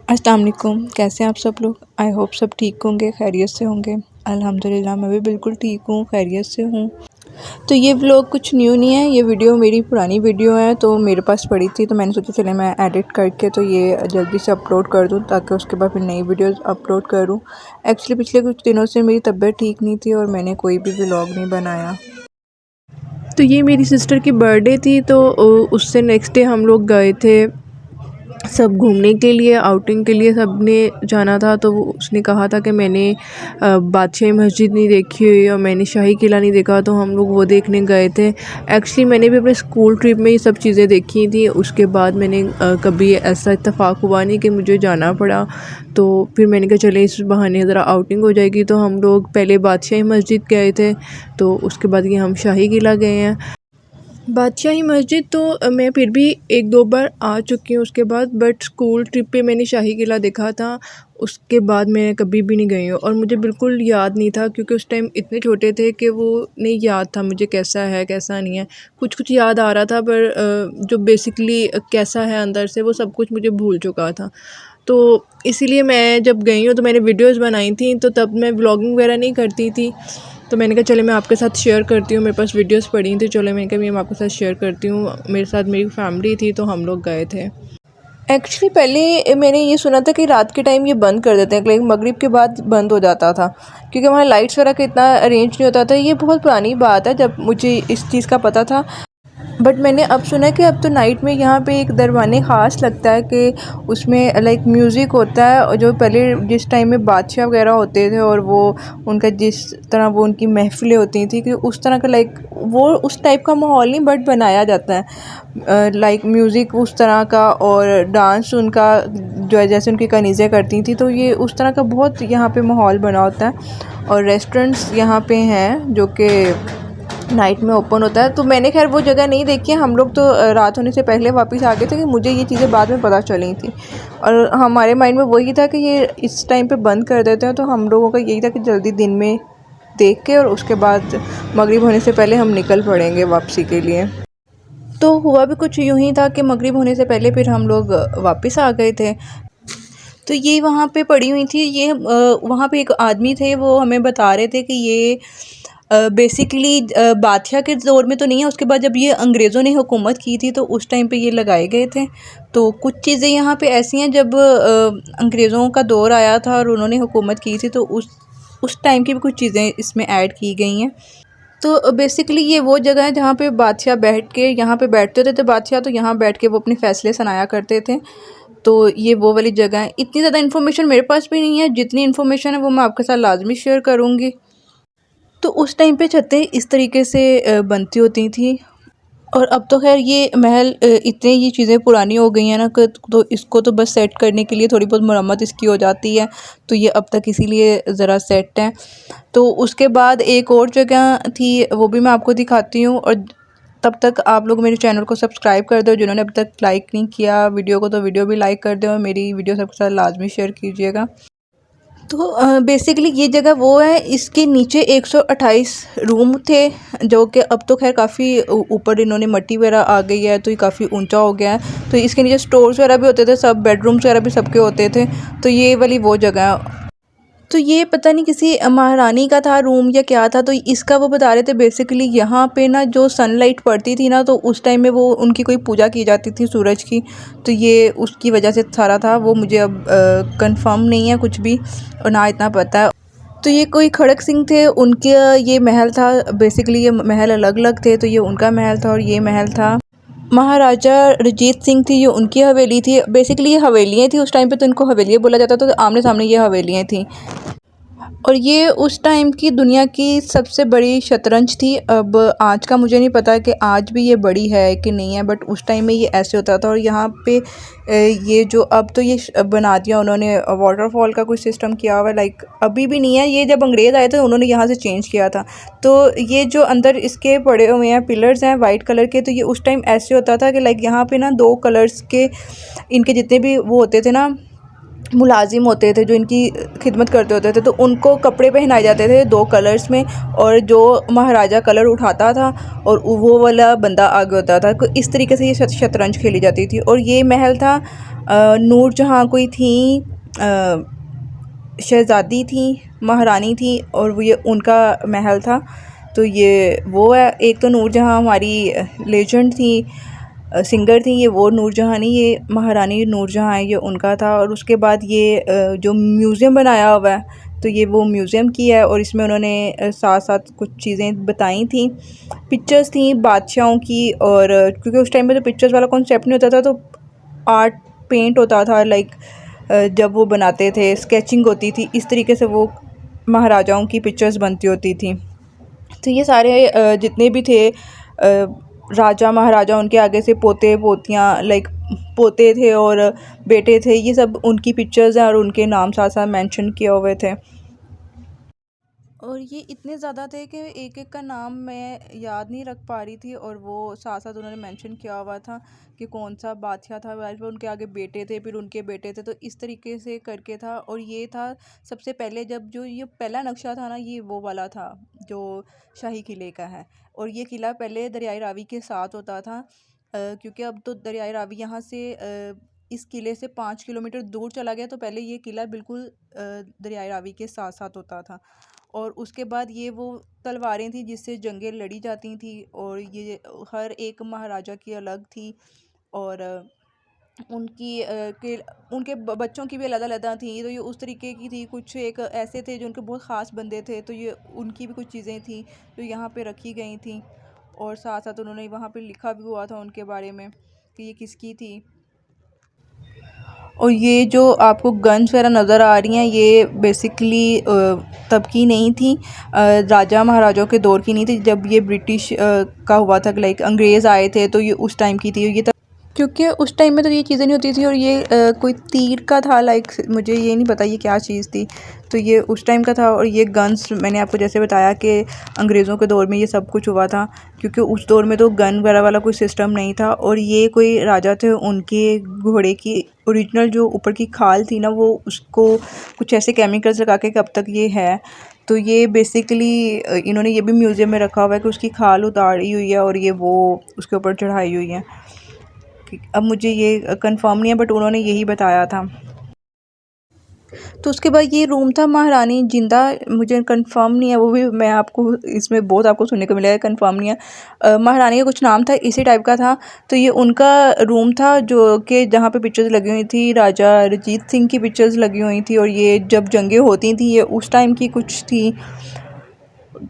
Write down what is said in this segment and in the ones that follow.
अस्सलाम वालेकुम। कैसे हैं आप सब लोग? आई होप सब ठीक होंगे, खैरियत से होंगे। अल्हम्दुलिल्लाह मैं भी बिल्कुल ठीक हूँ, खैरियत से हूँ। तो ये व्लॉग कुछ न्यू नहीं है, ये वीडियो मेरी पुरानी वीडियो है, तो मेरे पास पड़ी थी तो मैंने सोचा चले मैं एडिट करके तो ये जल्दी से अपलोड कर दूँ ताकि उसके बाद फिर नई वीडियोस अपलोड करूँ। एक्चुअली पिछले कुछ दिनों से मेरी तबीयत ठीक नहीं थी और मैंने कोई भी व्लॉग नहीं बनाया। तो ये मेरी सिस्टर की बर्थडे थी, तो उससे नेक्स्ट डे हम लोग गए थे सब घूमने के लिए, आउटिंग के लिए सब ने जाना था। तो उसने कहा था कि मैंने बादशाही मस्जिद नहीं देखी हुई और मैंने शाही किला नहीं देखा, तो हम लोग वो देखने गए थे। एक्चुअली मैंने भी अपने स्कूल ट्रिप में ये सब चीज़ें देखी थी, उसके बाद मैंने कभी ऐसा इत्तेफाक हुआ नहीं कि मुझे जाना पड़ा। तो फिर मैंने कहा चले इस बहाने ज़रा आउटिंग हो जाएगी। तो हम लोग पहले बादशाही मस्जिद गए थे, तो उसके बाद ये हम शाही किला गए हैं। बादशाही मस्जिद तो मैं फिर भी एक दो बार आ चुकी हूँ उसके बाद, बट स्कूल ट्रिप पे मैंने शाही किला देखा था, उसके बाद मैं कभी भी नहीं गई हूँ और मुझे बिल्कुल याद नहीं था क्योंकि उस टाइम इतने छोटे थे कि वो नहीं याद था मुझे कैसा है कैसा नहीं है। कुछ कुछ याद आ रहा था पर जो बेसिकली कैसा है अंदर से वो सब कुछ मुझे भूल चुका था। तो इसीलिए मैं जब गई हूँ तो मैंने वीडियोज़ बनाई थी, तो तब मैं व्लॉगिंग वगैरह नहीं करती थी। तो मैंने कहा चले मैं आपके साथ शेयर करती हूँ, मेरे पास वीडियोस पड़ी थी, चलो मैंने कहा मैं आपके साथ शेयर करती हूँ। मेरे साथ मेरी फैमिली थी तो हम लोग गए थे। एक्चुअली पहले मैंने ये सुना था कि रात के टाइम ये बंद कर देते हैं, लाइक मगरिब के बाद बंद हो जाता था क्योंकि वहाँ लाइट्स वगैरह का इतना अरेंज नहीं होता था। ये बहुत पुरानी बात है जब मुझे इस चीज़ का पता था, बट मैंने अब सुना कि अब तो नाइट में यहाँ पे एक दरवाने ख़ास लगता है कि उसमें लाइक म्यूज़िक होता है, और जो पहले जिस टाइम में बादशाह वगैरह होते थे और वो उनका जिस तरह वो उनकी महफ़िलें होती थी कि उस तरह का लाइक वो उस टाइप का माहौल नहीं बट बनाया जाता है, लाइक म्यूज़िक उस तरह का और डांस उनका जो है जैसे उनकी कनीज़ें करती थी, तो ये उस तरह का बहुत यहाँ पे माहौल बना होता है। और रेस्टोरेंट्स यहाँ पे हैं जो कि नाइट में ओपन होता है। तो मैंने खैर वो जगह नहीं देखी है, हम लोग तो रात होने से पहले वापस आ गए थे कि मुझे ये चीज़ें बाद में पता चली थी और हमारे माइंड में वही था कि ये इस टाइम पे बंद कर देते हैं, तो हम लोगों का यही था कि जल्दी दिन में देख के और उसके बाद मगरिब होने से पहले हम निकल पड़ेंगे वापसी के लिए। तो हुआ भी कुछ यूँ ही था कि मगरिब होने से पहले फिर हम लोग वापस आ गए थे। तो ये वहाँ पे पड़ी हुई थी, ये वहाँ पे एक आदमी थे, वो हमें बता रहे थे कि ये बेसिकली बादशाह के दौर में तो नहीं है, उसके बाद जब ये अंग्रेज़ों ने हुकूमत की थी तो उस टाइम पे ये लगाए गए थे। तो कुछ चीज़ें यहाँ पे ऐसी हैं जब अंग्रेज़ों का दौर आया था और उन्होंने हुकूमत की थी तो उस टाइम की भी कुछ चीज़ें इसमें ऐड की गई हैं। तो बेसिकली ये वो जगह है जहाँ पे बादशाह बैठ के यहाँ पे बैठते थे, तो बादशाह तो यहाँ बैठ के वो अपने फ़ैसले सुनाया करते थे। तो ये वो वाली जगह है। इतनी ज़्यादा इन्फॉर्मेशन मेरे पास भी नहीं है, जितनी इन्फॉर्मेशन है वो मैं आपके साथ लाजमी शेयर करूँगी। तो उस टाइम पे छतें इस तरीके से बनती होती थी और अब तो खैर ये महल इतने ये चीज़ें पुरानी हो गई हैं ना कि तो इसको तो बस सेट करने के लिए थोड़ी बहुत मरम्मत इसकी हो जाती है, तो ये अब तक इसीलिए ज़रा सेट है। तो उसके बाद एक और जगह थी वो भी मैं आपको दिखाती हूँ, और तब तक आप लोग मेरे चैनल को सब्सक्राइब कर दो, जिन्होंने अब तक लाइक नहीं किया वीडियो को तो वीडियो भी लाइक कर दो और मेरी वीडियो सबके साथ लाजमी शेयर कीजिएगा। तो बेसिकली ये जगह वो है, इसके नीचे 128 रूम थे जो कि अब तो खैर काफ़ी ऊपर इन्होंने मट्टी वगैरह आ गई है तो ये काफ़ी ऊंचा हो गया है। तो इसके नीचे स्टोर्स वगैरह भी होते थे, सब बेडरूम्स वगैरह भी सबके होते थे। तो ये वाली वो जगह है। तो ये पता नहीं किसी महारानी का था रूम या क्या था, तो इसका वो बता रहे थे बेसिकली यहाँ पे ना जो सनलाइट पड़ती थी ना तो उस टाइम में वो उनकी कोई पूजा की जाती थी सूरज की, तो ये उसकी वजह से सारा था। वो मुझे अब कंफर्म नहीं है कुछ भी और ना इतना पता है। तो ये कोई खड़क सिंह थे, उनके ये महल था। बेसिकली ये महल अलग अलग थे, तो ये उनका महल था और ये महल था। महाराजा रंजीत सिंह थी, ये उनकी हवेली थी। बेसिकली ये हवेलियाँ थी उस टाइम पे, तो इनको हवेलियाँ बोला जाता था, तो आमने सामने ये हवेलियाँ थी। और ये उस टाइम की दुनिया की सबसे बड़ी शतरंज थी। अब आज का मुझे नहीं पता कि आज भी ये बड़ी है कि नहीं है, बट उस टाइम में ये ऐसे होता था। और यहाँ पे ये जो अब तो ये बना दिया उन्होंने, वाटरफॉल का कुछ सिस्टम किया हुआ है, लाइक अभी भी नहीं है। ये जब अंग्रेज़ आए थे उन्होंने यहाँ से चेंज किया था। तो ये जो अंदर इसके पड़े हुए हैं पिलर्स हैं वाइट कलर के, तो ये उस टाइम ऐसे होता था कि लाइक यहाँ पे ना दो कलर्स के इनके जितने भी वो होते थे ना मुलाजिम होते थे जो इनकी खिदमत करते होते थे, तो उनको कपड़े पहनाए जाते थे दो कलर्स में, और जो महाराजा कलर उठाता था और वो वाला बंदा आगे होता था। तो इस तरीके से ये शतरंज खेली जाती थी। और ये महल था नूरजहाँ कोई थी, शहज़ादी थी, महारानी थी, और वो ये उनका महल था। तो ये वो है। एक तो नूरजहाँ हमारी लेजेंड थी, सिंगर थी, ये वो नूरजहाँ नहीं, ये महारानी नूरजहाँ है, ये उनका था। और उसके बाद ये जो म्यूज़ियम बनाया हुआ है, तो ये वो म्यूज़ियम की है, और इसमें उन्होंने साथ साथ कुछ चीज़ें बताई थी, पिक्चर्स थी बादशाहों की। और क्योंकि उस टाइम में तो पिक्चर्स वाला कॉन्सेप्ट नहीं होता था, तो आर्ट पेंट होता था, लाइक जब वो बनाते थे स्केचिंग होती थी, इस तरीके से वो महाराजाओं की पिक्चर्स बनती होती थी। तो ये सारे जितने भी थे राजा महाराजा, उनके आगे से पोते पोतियाँ, लाइक पोते थे और बेटे थे, ये सब उनकी पिक्चर्स हैं और उनके नाम साथ साथ मेंशन किए हुए थे। और ये इतने ज़्यादा थे कि एक एक का नाम मैं याद नहीं रख पा रही थी, और वो साथ साथ उन्होंने मेंशन किया हुआ था कि कौन सा बादशाह था, फिर उनके आगे बेटे थे, फिर उनके बेटे थे, तो इस तरीके से करके था। और ये था सबसे पहले, जब जो ये पहला नक्शा था ना, ये वो वाला था जो शाही किले का है। और ये किला पहले दरियाई रावी के साथ होता था, क्योंकि अब तो दरियाई रावी यहाँ से इस किले से 5 किलोमीटर दूर चला गया। तो पहले ये किला बिल्कुल दरियाई रावी के साथ साथ होता था। और उसके बाद ये वो तलवारें थी जिससे जंगें लड़ी जाती थी, और ये हर एक महाराजा की अलग थी। और उनकी उनके बच्चों की भी अलग अलग थी। तो ये उस तरीके की थी। कुछ एक ऐसे थे जो उनके बहुत ख़ास बंदे थे, तो ये उनकी भी कुछ चीज़ें थी जो यहाँ पे रखी गई थी। और साथ साथ उन्होंने वहाँ पे लिखा भी हुआ था उनके बारे में कि ये किसकी थी। और ये जो आपको गन्स वगैरह नज़र आ रही हैं, ये बेसिकली तब की नहीं थी, राजा महाराजाओं के दौर की नहीं थी, जब ये ब्रिटिश का हुआ था, लाइक अंग्रेज़ आए थे, तो ये उस टाइम की थी। ये तब क्योंकि उस टाइम में तो ये चीज़ें नहीं होती थी। और ये कोई तीर का था, लाइक मुझे ये नहीं पता ये क्या चीज़ थी, तो ये उस टाइम का था। और ये गन्स मैंने आपको जैसे बताया कि अंग्रेज़ों के दौर में ये सब कुछ हुआ था, क्योंकि उस दौर में तो गन वगैरह वाला कोई सिस्टम नहीं था। और ये कोई राजा थे, उनके घोड़े की ओरिजिनल जो ऊपर की खाल थी ना, वो उसको कुछ ऐसे केमिकल्स लगा के कब तक ये है। तो ये बेसिकली इन्होंने ये भी म्यूज़ियम में रखा हुआ है कि उसकी खाल उतारी हुई है और ये वो उसके ऊपर चढ़ाई हुई है। अब मुझे ये कंफर्म नहीं है, बट उन्होंने यही बताया था। तो उसके बाद ये रूम था महारानी जिंदा, मुझे कंफर्म नहीं है, वो भी मैं आपको इसमें बहुत आपको सुनने को मिलेगा, कंफर्म नहीं है। महारानी का कुछ नाम था, इसी टाइप का था। तो ये उनका रूम था जो कि जहाँ पे पिक्चर्स लगी हुई थी, राजा रजीत सिंह की पिक्चर्स लगी हुई थी। और ये जब जंगें होती थी, ये उस टाइम की कुछ थी,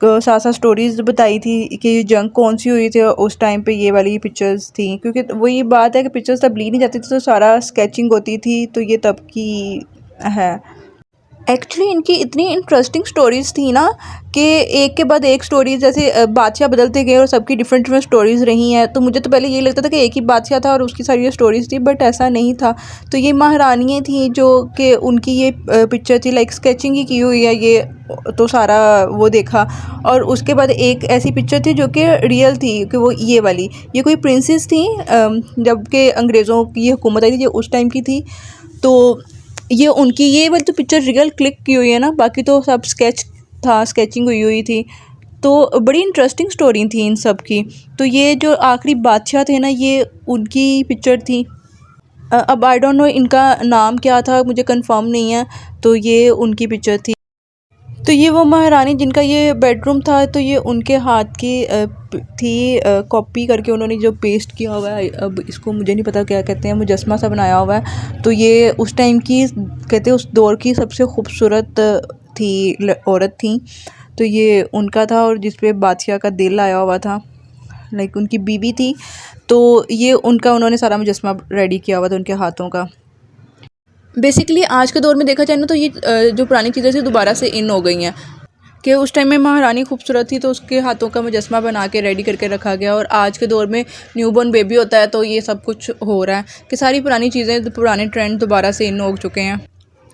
साथ साथ स्टोरीज़ बताई थी कि ये जंग कौन सी हुई थी, उस टाइम पे ये वाली पिक्चर्स थी। क्योंकि वही बात है कि पिक्चर्स तब ली नहीं जाती थी, तो सारा स्केचिंग होती थी, तो ये तब की है। एक्चुअली इनकी इतनी इंटरेस्टिंग स्टोरीज़ थी ना कि एक के बाद एक स्टोरीज़, जैसे बादशाह बदलते गए और सबकी डिफरेंट डिफरेंट स्टोरीज़ रही हैं। तो मुझे तो पहले ये लगता था कि एक ही बादशाह था और उसकी सारी स्टोरीज़ थी, बट ऐसा नहीं था। तो ये महारानियाँ थी जो कि उनकी ये पिक्चर थी, लाइक स्केचिंग ही की हुई है ये, तो सारा वो देखा। और उसके बाद एक ऐसी पिक्चर थी जो कि रियल थी, कि वो ये वाली, ये कोई प्रिंसेस थी जबकि अंग्रेज़ों की हुकूमत आई थी, ये उस टाइम की थी। तो ये उनकी ये वाली तो पिक्चर रियल क्लिक की हुई है ना, बाकी तो सब स्केच था, स्केचिंग हुई हुई थी। तो बड़ी इंटरेस्टिंग स्टोरी थी इन सब की। तो ये जो आखिरी बादशाह थे ना, ये उनकी पिक्चर थी। अब आई डोंट नो इनका नाम क्या था, मुझे कंफर्म नहीं है। तो ये उनकी पिक्चर थी। तो ये वो महारानी जिनका ये बेडरूम था, तो ये उनके हाथ की थी, कॉपी करके उन्होंने जो पेस्ट किया हुआ है। अब इसको मुझे नहीं पता क्या कहते हैं, मुजस्मा सा बनाया हुआ है। तो ये उस टाइम की, कहते हैं उस दौर की सबसे खूबसूरत थी औरत थी। तो ये उनका था, और जिस पे बादशाह का दिल आया हुआ था, लाइक उनकी बीवी थी। तो ये उनका उन्होंने सारा मुजस्मा रेडी किया हुआ था उनके हाथों का। बेसिकली आज के दौर में देखा जाए ना, तो ये जो पुरानी चीज़ें थी दोबारा से इन हो गई हैं, कि उस टाइम में महारानी खूबसूरत थी तो उसके हाथों का मुजस्मा बना के रेडी करके रखा गया। और आज के दौर में न्यूबॉर्न बेबी होता है, तो ये सब कुछ हो रहा है कि सारी पुरानी चीज़ें, पुराने ट्रेंड दोबारा से इन हो चुके हैं।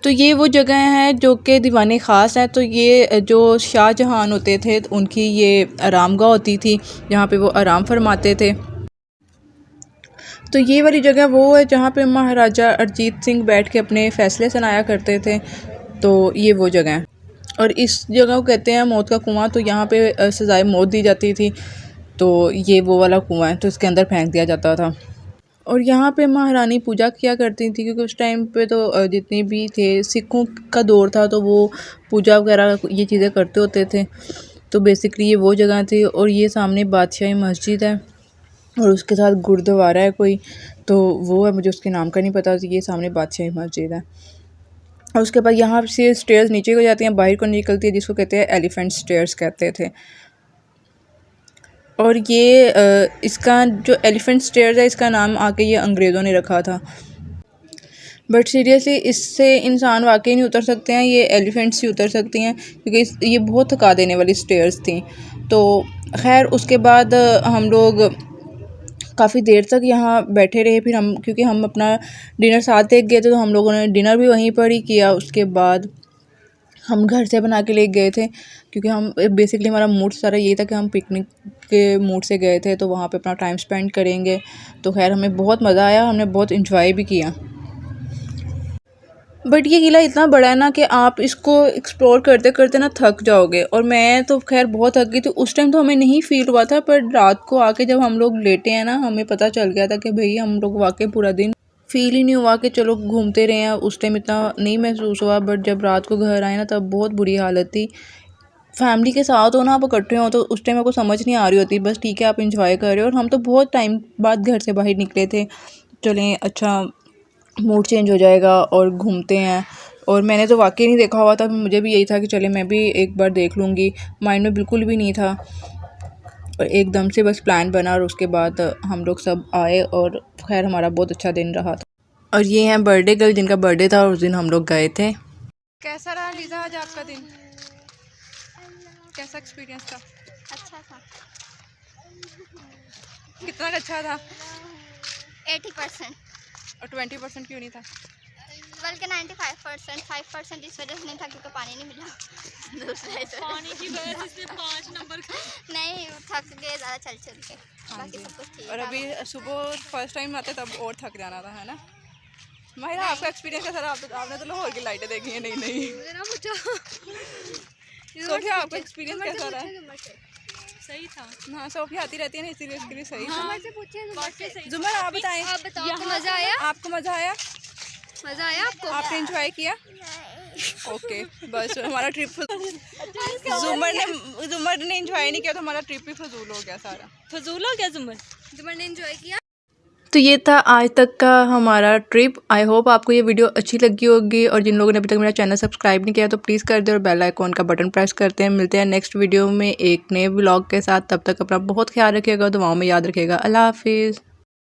तो ये वो जगह हैं जो कि दीवाने ख़ास हैं। तो ये जो शाहजहां होते थे, उनकी ये आरामगाह होती थी, जहाँ पर वो आराम फरमाते थे। तो ये वाली जगह वो है जहाँ पे महाराजा अरिजीत सिंह बैठ के अपने फ़ैसले सुनाया करते थे। तो ये वो जगह है, और इस जगह को कहते हैं मौत का कुआं। तो यहाँ पे सज़ाए मौत दी जाती थी। तो ये वो वाला कुआं है, तो इसके अंदर फेंक दिया जाता था। और यहाँ पे महारानी पूजा किया करती थी, क्योंकि उस टाइम पे तो जितने भी थे सिखों का दौर था, तो वो पूजा वगैरह ये चीज़ें करते होते थे। तो बेसिकली ये वो जगह थी। और ये सामने बादशाही मस्जिद है और उसके साथ गुरुद्वारा है कोई, तो वो है, मुझे उसके नाम का नहीं पता। ये सामने बादशाही मस्जिद है। और उसके बाद यहाँ से स्टेयर्स नीचे को जाती हैं, बाहर को निकलती है, जिसको कहते हैं एलिफेंट स्टेयर्स कहते थे। और ये इसका जो एलिफेंट स्टेयर्स है, इसका नाम आके ये अंग्रेज़ों ने रखा था। बट सीरियसली इससे इंसान वाकई नहीं उतर सकते हैं, ये एलिफेंट्स ही उतर सकती हैं, क्योंकि ये बहुत थका देने वाली स्टेयर्स थी। तो खैर उसके बाद हम लोग काफ़ी देर तक यहाँ बैठे रहे। फिर हम, क्योंकि हम अपना डिनर साथ देख गए थे, तो हम लोगों ने डिनर भी वहीं पर ही किया। उसके बाद हम घर से बना के ले गए थे, क्योंकि हम बेसिकली हमारा मूड सारा ये था कि हम पिकनिक के मूड से गए थे, तो वहाँ पे अपना टाइम स्पेंड करेंगे। तो खैर हमें बहुत मज़ा आया, हमने बहुत इंजॉय भी किया। बट ये किला इतना बड़ा है ना कि आप इसको एक्सप्लोर करते करते ना थक जाओगे। और मैं तो खैर बहुत थक गई थी उस टाइम, तो हमें नहीं फील हुआ था, पर रात को आके जब हम लोग लेटे हैं ना, हमें पता चल गया था कि भाई हम लोग वाकई पूरा दिन फील ही नहीं हुआ कि चलो घूमते रहे हैं। उस टाइम इतना नहीं महसूस हुआ, बट जब रात को घर आए ना, तब बहुत बुरी हालत थी। फैमिली के साथ हो ना, आप इकट्ठे हो, तो उस टाइम आपको समझ नहीं आ रही होती, बस ठीक है आप इंजॉय कर रहे हो। और हम तो बहुत टाइम बाद घर से बाहर निकले थे, चलें अच्छा मूड चेंज हो जाएगा और घूमते हैं। और मैंने तो वाकई नहीं देखा हुआ था, मुझे भी यही था कि चले मैं भी एक बार देख लूँगी, माइंड में बिल्कुल भी नहीं था। और एकदम से बस प्लान बना और उसके बाद हम लोग सब आए और खैर हमारा बहुत अच्छा दिन रहा था। और ये हैं बर्थडे गर्ल, जिनका बर्थडे था और उस दिन हम लोग गए थे। कैसा रहा लीजा आज आपका दिन? कैसा एक्सपीरियंस था? अच्छा था। कितना अच्छा था? 80%। और 20% क्यों नहीं था? बल्कि 95%। 5% इस वजह से नहीं था क्योंकि पानी नहीं मिला। दूसरा पानी की वजह से 5 नंबर का नहीं, थक गए ज़्यादा चल चल के। बाकी सब कुछ ठीक। और अभी सुबह फर्स्ट टाइम आते तब और थक जाना था, है ना? माहिरा आपका एक्सपीरियंस कैसा रहा? आपने तो लाहौर की लाइटें देखी हैं नई नई। सोफिया आपका एक्सपीरियंस कैसा रहा? सही था। हाँ सोफिया आती रहती है ना, इसीलिए उसके लिए सही हाँ, था। जुमर आप बताएं, आपको मज़ा आया? आपको मज़ा आया? मज़ा आया आपको? आपने एंजॉय किया? ओके बस हमारा ट्रिप जुमर ने एंजॉय नहीं किया, तो हमारा ट्रिप भी फजूल हो गया सारा। फजूल हो गया जुमर? जुमर ने एंजॉय किया। तो ये था आज तक का हमारा ट्रिप। आई होप आपको ये वीडियो अच्छी लगी होगी, और जिन लोगों ने अभी तक मेरा चैनल सब्सक्राइब नहीं किया तो प्लीज़ कर दे और बेल आइकॉन का बटन प्रेस करते हैं। मिलते हैं नेक्स्ट वीडियो में एक नए व्लॉग के साथ। तब तक अपना बहुत ख्याल रखिएगा, दुआओं में याद रखिएगा। अल्लाह हाफिज़।